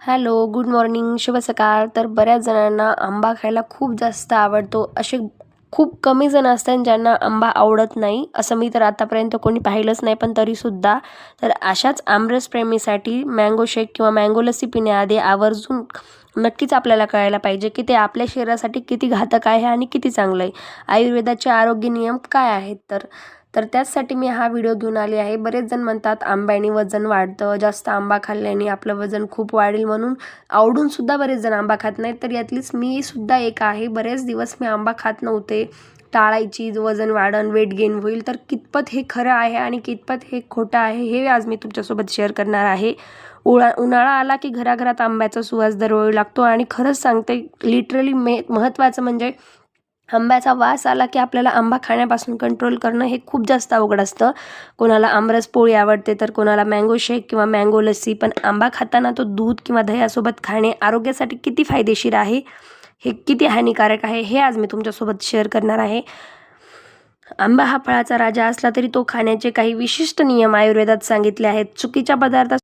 Hello, good morning, शुभ सकाळ. तर बऱ्याच जणांना आंबा खायला खूप जास्त आवडतो. असे खूप कमी जण असतात ज्यांना आंबा आवडत नाही. असं मी तर आतापर्यंत कोणी पाहिलंच नाही, पण तरीसुद्धा तर अशाच आमरसप्रेमीसाठी मँगो शेक किंवा मँगो लस्सी पिण्याआधी आवर्जून नक्कीच आपल्याला कळायला पाहिजे की ते आपल्या शरीरासाठी किती घातक आहे आणि किती चांगलं आहे. आयुर्वेदाचे आरोग्य नियम काय आहेत तर तर त्याचसाठी मी हा व्हिडिओ घेऊन आली आहे. बरेच जण म्हणतात आंब्याने वजन वाढतं, जास्त आंबा खाल्ल्याने आपलं वजन खूप वाढेल म्हणून आवडून सुद्धा बरेच जण आंबा खात नाहीत. तर यातलीच मी सुद्धा एक आहे. बरेच दिवस मी आंबा खात नव्हते, टाळायची, वजन वाढन, वेट गेन होईल. तर कितपत हे खरं आहे आणि कितपत हे खोटं आहे हे आज मी तुमच्यासोबत शेअर करणार आहे. उन्हाळा आला की घराघरात आंब्याचा सुवास दरवेळी लागतो आणि खरंच सांगते लिटरली महत्त्वाचं म्हणजे आंब्याचा वास आला की आपल्याला आंबा खाण्यापासून कंट्रोल करणं हे खूप जास्त अवघड असतं. कोणाला आमरस पोळी आवडते तर कोणाला मँगो शेक किंवा मँगो लस्सी. पण आंबा खाताना तो दूध किंवा दह्यासोबत खाणे आरोग्यासाठी किती फायदेशीर आहे, हे किती हानिकारक आहे हे आज मी तुमच्यासोबत शेअर करणार आहे. आंबा हा फळाचा राजा असला तरी तो खाण्याचे काही विशिष्ट नियम आयुर्वेदात सांगितले आहेत. चुकीच्या पदार्थात